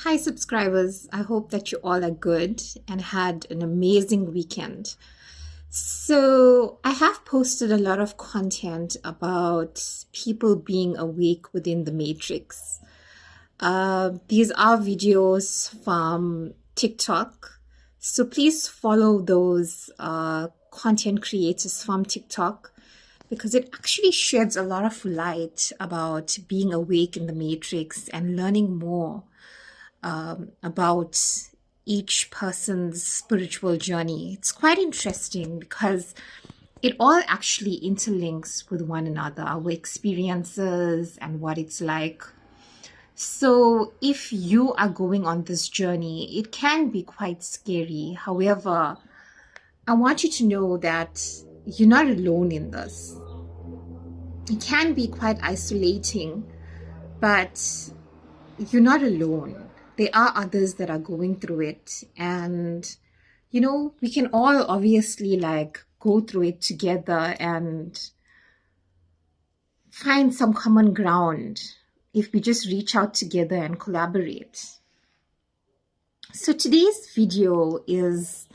Hi, subscribers. I hope that you all are good and had an amazing weekend. So, I have posted a lot of content about people being awake within the matrix. These are videos from TikTok. So, please follow those content creators from TikTok because it actually sheds a lot of light about being awake in the matrix and learning more about each person's spiritual journey. It's quite interesting because it all actually interlinks with one another, our experiences and what it's like. So, if you are going on this journey, it can be quite scary. However, I want you to know that you're not alone in this. It can be quite isolating, but you're not alone. There are others that are going through it. And, we can all obviously go through it together and find some common ground if we just reach out together and collaborate. So today's video is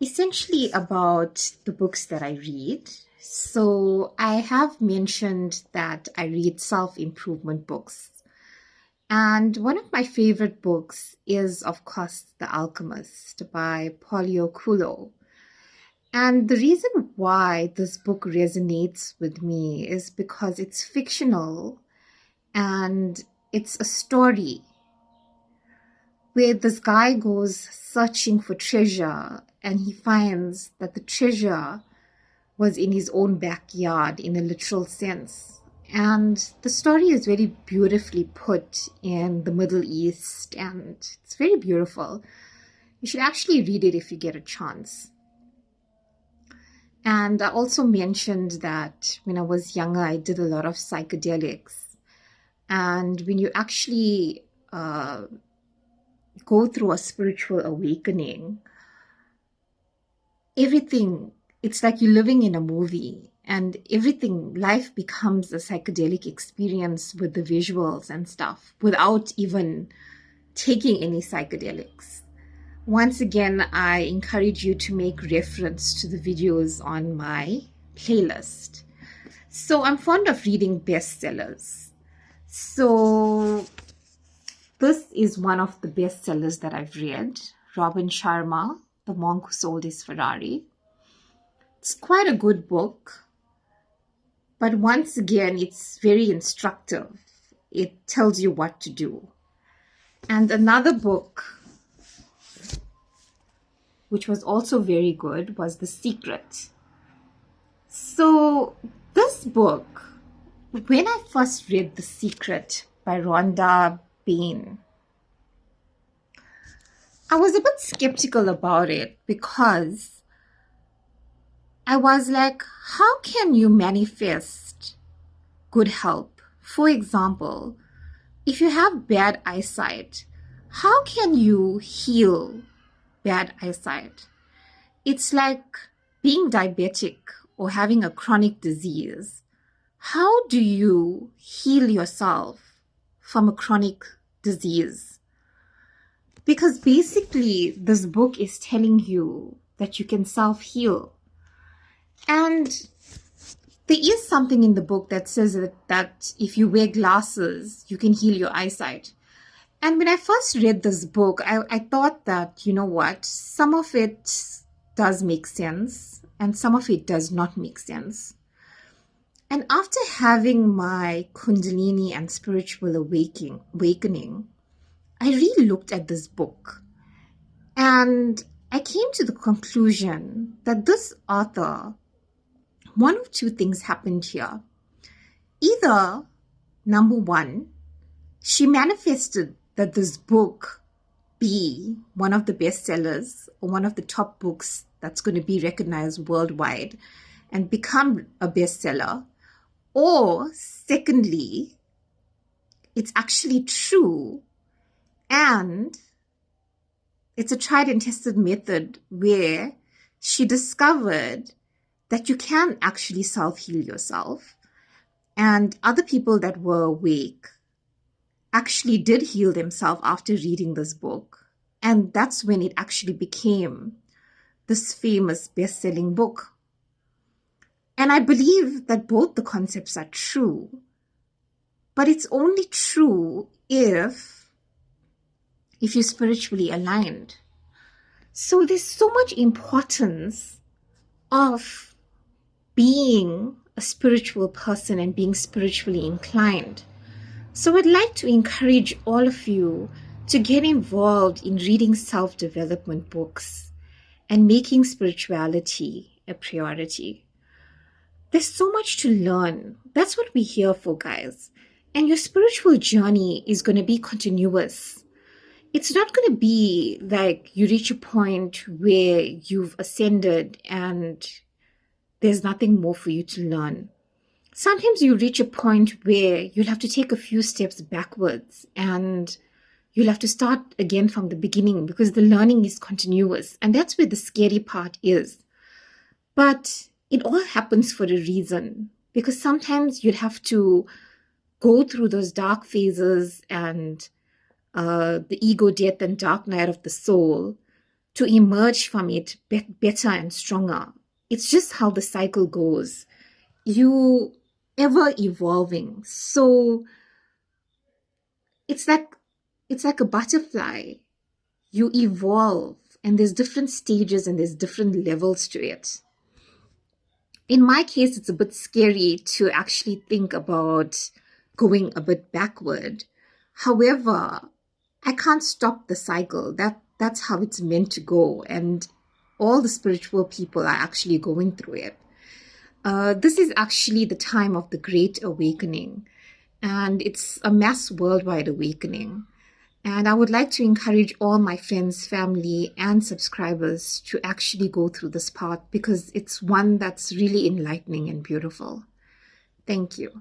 essentially about the books that I read. So I have mentioned that I read self-improvement books. And one of my favorite books is, of course, The Alchemist by Paulo Coelho. And the reason why this book resonates with me is because it's fictional and it's a story where this guy goes searching for treasure and he finds that the treasure was in his own backyard in a literal sense. And the story is very beautifully put in the Middle East, and it's very beautiful. You should actually read it if you get a chance. And I also mentioned that when I was younger, I did a lot of psychedelics. And when you actually go through a spiritual awakening, everything, it's like you're living in a movie. And everything, life becomes a psychedelic experience with the visuals and stuff without even taking any psychedelics. Once again, I encourage you to make reference to the videos on my playlist. So I'm fond of reading bestsellers. So this is one of the bestsellers that I've read, Robin Sharma, The Monk Who Sold His Ferrari. It's quite a good book. But once again, it's very instructive. It tells you what to do. And another book, which was also very good, was The Secret. So this book, when I first read The Secret by Rhonda Byrne, I was a bit skeptical about it because I was like, how can you manifest good help? For example, if you have bad eyesight, how can you heal bad eyesight? It's like being diabetic or having a chronic disease. How do you heal yourself from a chronic disease? Because basically, this book is telling you that you can self-heal. And there is something in the book that says that if you wear glasses, you can heal your eyesight. And when I first read this book, I thought that, you know what, some of it does make sense and some of it does not make sense. And after having my Kundalini and spiritual awakening, I really looked at this book and I came to the conclusion that this author, one of two things happened here. Either, number one, she manifested that this book be one of the bestsellers or one of the top books that's going to be recognized worldwide and become a bestseller. Or secondly, it's actually true and it's a tried and tested method where she discovered that you can actually self-heal yourself. And other people that were awake actually did heal themselves after reading this book. And that's when it actually became this famous best-selling book. And I believe that both the concepts are true, but it's only true if you're spiritually aligned. So there's so much importance of being a spiritual person and being spiritually inclined. So I'd like to encourage all of you to get involved in reading self-development books and making spirituality a priority. There's so much to learn. That's what we're here for, guys. And your spiritual journey is going to be continuous. It's not going to be like you reach a point where you've ascended and there's nothing more for you to learn. Sometimes you reach a point where you'll have to take a few steps backwards and you'll have to start again from the beginning because the learning is continuous. And that's where the scary part is. But it all happens for a reason, because sometimes you'd have to go through those dark phases and the ego death and dark night of the soul to emerge from it better and stronger. It's just how the cycle goes. You ever evolving. So it's like a butterfly. You evolve and there's different stages and there's different levels to it. In my case, it's a bit scary to actually think about going a bit backward. However, I can't stop the cycle. That's how it's meant to go. And all the spiritual people are actually going through it. This is actually the time of the Great Awakening. And it's a mass worldwide awakening. And I would like to encourage all my friends, family, and subscribers to actually go through this path because it's one that's really enlightening and beautiful. Thank you.